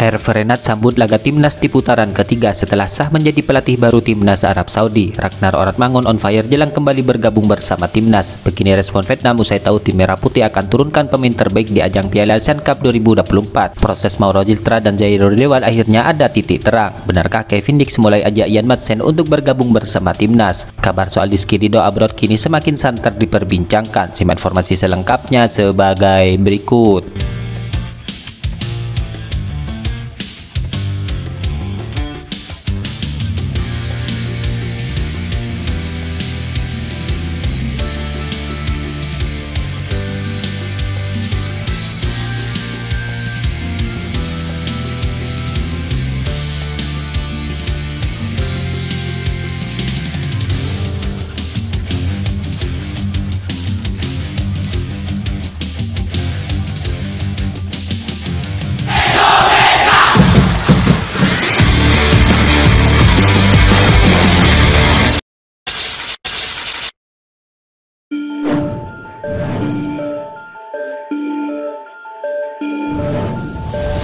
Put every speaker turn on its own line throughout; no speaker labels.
Herve Renard sambut laga timnas di putaran ketiga setelah sah menjadi pelatih baru timnas Arab Saudi. Ragnar Oratmangun on fire jelang kembali bergabung bersama timnas. Begini respon Vietnam usai tahu tim Merah Putih akan turunkan pemain terbaik di ajang Piala Asian Cup 2024. Proses Mauro Ziltra dan Jairo Dewal akhirnya ada titik terang. Benarkah Kevin Dix mulai ajak Ian Madsen untuk bergabung bersama timnas? Kabar soal Rizky Ridho abroad kini semakin santer diperbincangkan. Simak informasi selengkapnya sebagai berikut.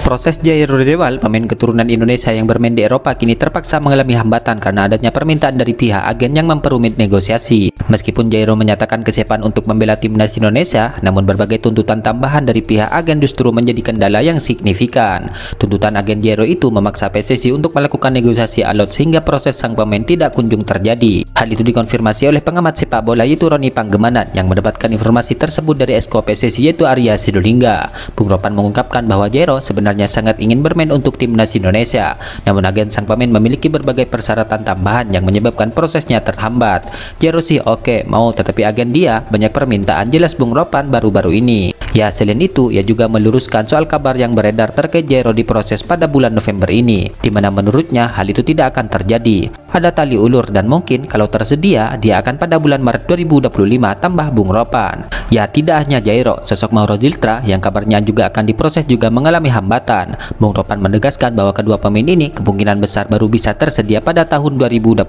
Proses Jairo Dewal, pemain keturunan Indonesia yang bermain di Eropa, kini terpaksa mengalami hambatan karena adanya permintaan dari pihak agen yang memperumit negosiasi. Meskipun Jairo menyatakan kesiapan untuk membela timnas Indonesia, namun berbagai tuntutan tambahan dari pihak agen justru menjadi kendala yang signifikan. Tuntutan agen Jairo itu memaksa PSSI untuk melakukan negosiasi alot sehingga proses sang pemain tidak kunjung terjadi. Hal itu dikonfirmasi oleh pengamat sepak bola yaitu Roni Panggemanan yang mendapatkan informasi tersebut dari Esko PSSI yaitu Arya Sinulinga. Bung Ropan mengungkapkan bahwa Jairo sebenarnya sangat ingin bermain untuk timnas Indonesia, namun agen sang pemain memiliki berbagai persyaratan tambahan yang menyebabkan prosesnya terhambat. Jairo sih oke mau, tetapi agen dia banyak permintaan, jelas Bung Ropan baru-baru ini. Ya, selain itu ia juga meluruskan soal kabar yang beredar terkait Jairo diproses pada bulan November ini, di mana menurutnya hal itu tidak akan terjadi. Ada tali ulur dan mungkin kalau tersedia dia akan pada bulan Maret 2025, tambah Bung Ropan. Ya, tidak hanya Jairo, sosok Mauro Ziltra yang kabarnya juga akan diproses juga mengalami hambatan. Bung Ropan menegaskan bahwa kedua pemain ini kemungkinan besar baru bisa tersedia pada tahun 2025.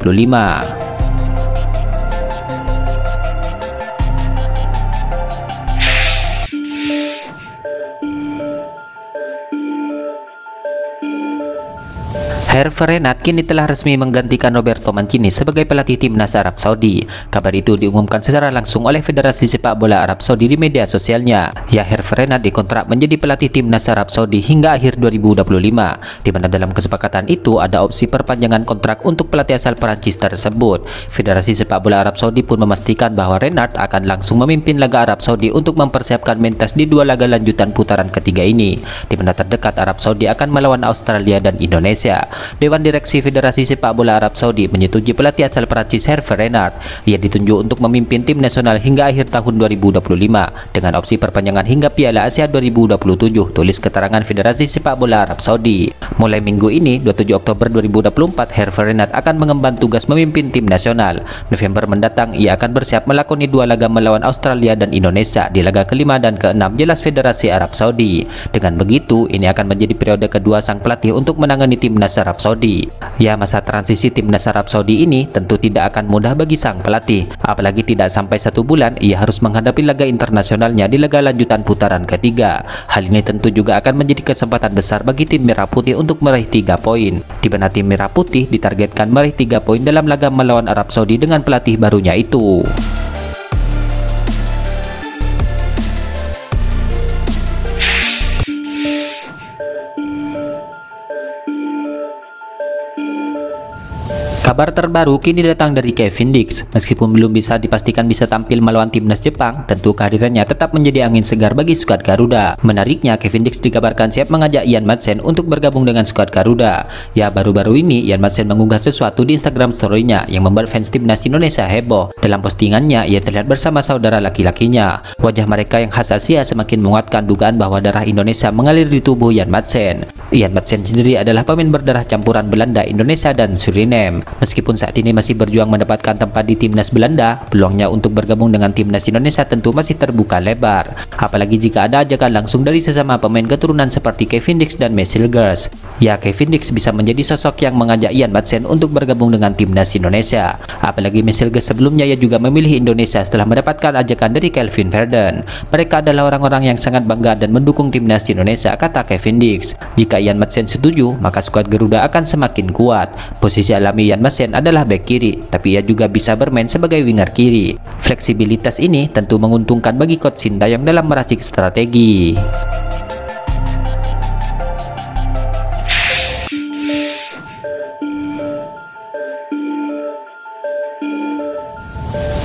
Herve Renard kini telah resmi menggantikan Roberto Mancini sebagai pelatih timnas Arab Saudi. Kabar itu diumumkan secara langsung oleh Federasi Sepak Bola Arab Saudi di media sosialnya. Ya, Herve Renard dikontrak menjadi pelatih timnas Arab Saudi hingga akhir 2025, di mana dalam kesepakatan itu ada opsi perpanjangan kontrak untuk pelatih asal Perancis tersebut. Federasi Sepak Bola Arab Saudi pun memastikan bahwa Renard akan langsung memimpin laga Arab Saudi untuk mempersiapkan mentas di dua laga lanjutan putaran ketiga ini, di mana terdekat Arab Saudi akan melawan Australia dan Indonesia. Dewan Direksi Federasi Sepak Bola Arab Saudi menyetujui pelatih asal Prancis Herve Renard. Ia ditunjuk untuk memimpin tim nasional hingga akhir tahun 2025 dengan opsi perpanjangan hingga Piala Asia 2027, tulis keterangan Federasi Sepak Bola Arab Saudi. Mulai minggu ini, 27 Oktober 2024, Herve Renard akan mengemban tugas memimpin tim nasional. November mendatang, ia akan bersiap melakoni dua laga melawan Australia dan Indonesia di laga kelima dan keenam, jelas Federasi Arab Saudi. Dengan begitu, ini akan menjadi periode kedua sang pelatih untuk menangani timnas Arab Saudi. Ya, masa transisi timnas Arab Saudi ini tentu tidak akan mudah bagi sang pelatih, apalagi tidak sampai 1 bulan ia harus menghadapi laga internasionalnya di laga lanjutan putaran ketiga. Hal ini tentu juga akan menjadi kesempatan besar bagi tim Merah Putih untuk meraih 3 poin, di mana tim Merah Putih ditargetkan meraih 3 poin dalam laga melawan Arab Saudi dengan pelatih barunya itu. Kabar terbaru kini datang dari Kevin Dix. Meskipun belum bisa dipastikan bisa tampil melawan timnas Jepang, tentu kehadirannya tetap menjadi angin segar bagi skuad Garuda. Menariknya, Kevin Dix dikabarkan siap mengajak Ian Madsen untuk bergabung dengan skuad Garuda. Ya, baru-baru ini Ian Madsen mengunggah sesuatu di Instagram story-nya yang membuat fans timnas Indonesia heboh. Dalam postingannya, ia terlihat bersama saudara laki-lakinya. Wajah mereka yang khas Asia semakin menguatkan dugaan bahwa darah Indonesia mengalir di tubuh Ian Madsen. Ian Madsen sendiri adalah pemain berdarah campuran Belanda, Indonesia, dan Suriname. Meskipun saat ini masih berjuang mendapatkan tempat di timnas Belanda, peluangnya untuk bergabung dengan timnas Indonesia tentu masih terbuka lebar. Apalagi jika ada ajakan langsung dari sesama pemain keturunan seperti Kevin Dix dan Mesilgers. Ya, Kevin Dix bisa menjadi sosok yang mengajak Ian Madsen untuk bergabung dengan timnas Indonesia. Apalagi Mesilgers sebelumnya ia juga memilih Indonesia setelah mendapatkan ajakan dari Kelvin Verden. Mereka adalah orang-orang yang sangat bangga dan mendukung timnas Indonesia, kata Kevin Dix. Jika Ian Madsen setuju, maka skuad Garuda akan semakin kuat. Posisi alami Ian Madsen adalah bek kiri, tapi ia juga bisa bermain sebagai winger kiri. Fleksibilitas ini tentu menguntungkan bagi Coach Sintayong dalam meracik strategi.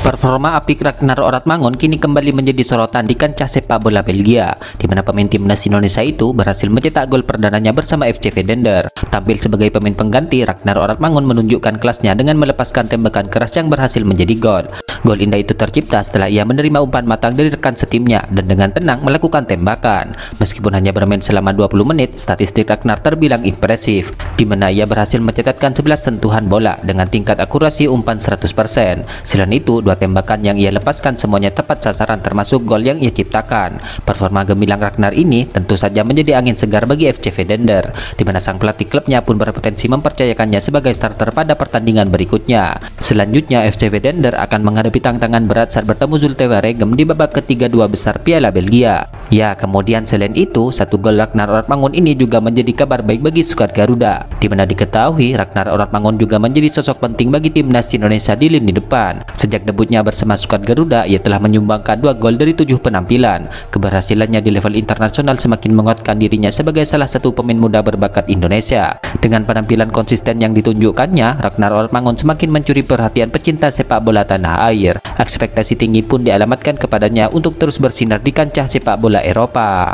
Performa apik Ragnar Oratmangun kini kembali menjadi sorotan di kancah sepak bola Belgia, di mana pemain timnas Indonesia itu berhasil mencetak gol perdananya bersama FC Vedender. Tampil sebagai pemain pengganti, Ragnar Oratmangun menunjukkan kelasnya dengan melepaskan tembakan keras yang berhasil menjadi gol. Gol indah itu tercipta setelah ia menerima umpan matang dari rekan setimnya dan dengan tenang melakukan tembakan. Meskipun hanya bermain selama 20 menit, statistik Ragnar terbilang impresif, di mana ia berhasil mencetakkan 11 sentuhan bola dengan tingkat akurasi umpan 100%. Selain itu, tembakan yang ia lepaskan semuanya tepat sasaran termasuk gol yang ia ciptakan. Performa gemilang Ragnar ini tentu saja menjadi angin segar bagi FC Vedender, di mana sang pelatih klubnya pun berpotensi mempercayakannya sebagai starter pada pertandingan berikutnya. Selanjutnya FC Vedender akan menghadapi tantangan berat saat bertemu Zulte Waregem di babak ketiga dua besar Piala Belgia. Ya, kemudian selain itu, satu gol Ragnar Oratmangun ini juga menjadi kabar baik bagi skuad Garuda, di mana diketahui Ragnar Oratmangun juga menjadi sosok penting bagi timnas Indonesia di lini depan. Sejak debutnya bersama skuad Garuda, ia telah menyumbangkan 2 gol dari 7 penampilan. Keberhasilannya di level internasional semakin menguatkan dirinya sebagai salah satu pemain muda berbakat Indonesia. Dengan penampilan konsisten yang ditunjukkannya, Ragnar Oratmangun semakin mencuri perhatian pecinta sepak bola tanah air. Ekspektasi tinggi pun dialamatkan kepadanya untuk terus bersinar di kancah sepak bola Eropa.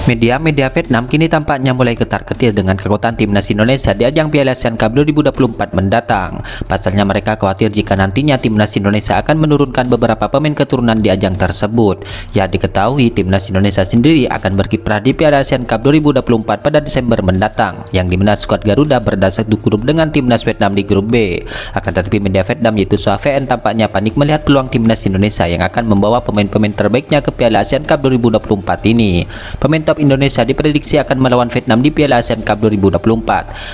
Media-media Vietnam kini tampaknya mulai ketar-ketir dengan kekuatan timnas Indonesia di ajang Piala ASEAN Cup 2024 mendatang. Pasalnya mereka khawatir jika nantinya timnas Indonesia akan menurunkan beberapa pemain keturunan di ajang tersebut. Ya, diketahui timnas Indonesia sendiri akan berkiprah di Piala ASEAN Cup 2024 pada Desember mendatang, yang dimana skuad Garuda berada satu grup dengan timnas Vietnam di grup B. Akan tetapi media Vietnam yaitu SOAVN tampaknya panik melihat peluang timnas Indonesia yang akan membawa pemain-pemain terbaiknya ke Piala ASEAN Cup 2024 ini. Pemain top Indonesia diprediksi akan melawan Vietnam di Piala ASEAN Cup 2024.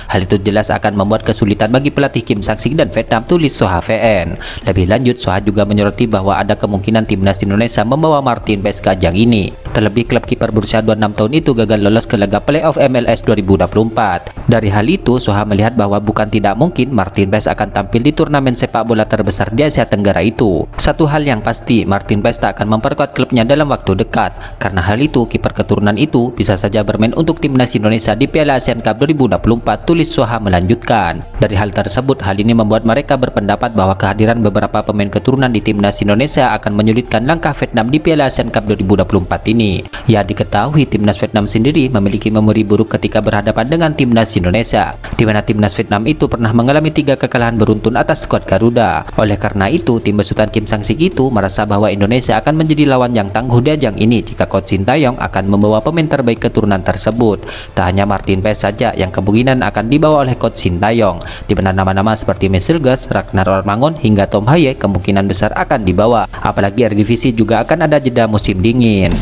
Hal itu jelas akan membuat kesulitan bagi pelatih Kim Sang-sik dan Vietnam, tulis SOAVN. Lebih lanjut, SOA juga menyoroti bahwa ada kemungkinan timnas Indonesia membawa Martin Paes ke ajang ini. Terlebih klub kiper berusia 26 tahun itu gagal lolos ke laga playoff MLS 2024. Dari hal itu, SOA melihat bahwa bukan tidak mungkin Martin Paes akan tampil di turnamen sepak bola terbesar di Asia Tenggara itu. Satu hal yang pasti, Martin Paes tak akan memperkuat klubnya dalam waktu dekat. Karena hal itu, kiper keturunan itu bisa saja bermain untuk timnas Indonesia di Piala ASEAN Cup 2024, tulis SOA melanjutkan. Dari hal tersebut, hal ini membuat mereka berpendapat bahwa kehadiran beberapa pemain keturunan di timnas Indonesia akan menyulitkan langkah Vietnam di Piala ASEAN Cup 2024 ini. Ya, diketahui timnas Vietnam sendiri memiliki memori buruk ketika berhadapan dengan timnas Indonesia, di mana timnas Vietnam itu pernah mengalami 3 kekalahan beruntun atas skuad Garuda. Oleh karena itu, tim besutan Kim Sang-sik itu merasa bahwa Indonesia akan menjadi lawan yang tangguh di ajang ini jika Coach Sintayong akan membawa pemain terbaik keturunan tersebut. Tak hanya Martin Paes saja yang kemungkinan akan dibawa oleh Coach Sintayong, di mana nama-nama seperti Mesilgers, Ragnar Oratmangun hingga Tom Haye kemungkinan besar akan dibawa. Apalagi Eredivisie juga akan ada jeda musim dingin.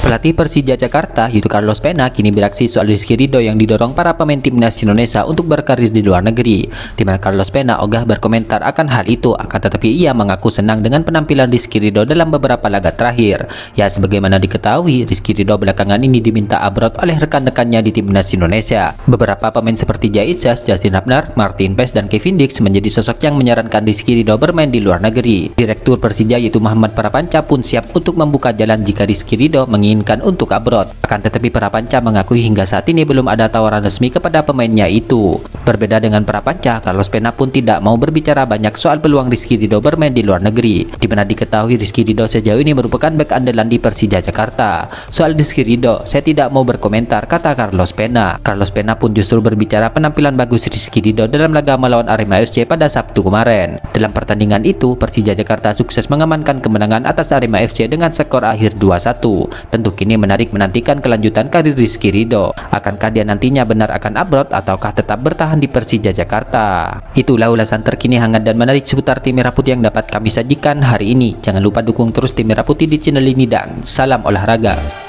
Pelatih Persija Jakarta yaitu Carlos Pena kini bereaksi soal Rizky Ridho yang didorong para pemain timnas Indonesia untuk berkarir di luar negeri, di mana Carlos Pena ogah berkomentar akan hal itu. Akan tetapi ia mengaku senang dengan penampilan Rizky Ridho dalam beberapa laga terakhir. Ya, sebagaimana diketahui, Rizky Ridho belakangan ini diminta abroad oleh rekan-rekannya di timnas Indonesia. Beberapa pemain seperti Jai Ijaz, Justin Hubner, Martin Paes, dan Kevin Dix menjadi sosok yang menyarankan Rizky Ridho bermain di luar negeri. Direktur Persija yaitu Muhammad Parapanca pun siap untuk membuka jalan jika Rizky Ridho menginginkan menginginkan untuk abroad. Akan tetapi Prapanca mengakui hingga saat ini belum ada tawaran resmi kepada pemainnya itu. Berbeda dengan Prapanca, Carlos Pena pun tidak mau berbicara banyak soal peluang Rizky Ridho bermain di luar negeri, di mana diketahui Rizky Ridho sejauh ini merupakan bek andalan di Persija Jakarta. Soal Rizky Ridho, saya tidak mau berkomentar, kata Carlos Pena. Carlos Pena pun justru berbicara penampilan bagus Rizky Ridho dalam laga melawan Arema FC pada Sabtu kemarin. Dalam pertandingan itu, Persija Jakarta sukses mengamankan kemenangan atas Arema FC dengan skor akhir 2-1. Tentu kini menarik menantikan kelanjutan karir Rizky Ridho. Akankah dia nantinya benar akan abroad ataukah tetap bertahan di Persija Jakarta? Itulah ulasan terkini hangat dan menarik seputar tim Merah Putih yang dapat kami sajikan hari ini. Jangan lupa dukung terus tim Merah Putih di channel ini dan salam olahraga.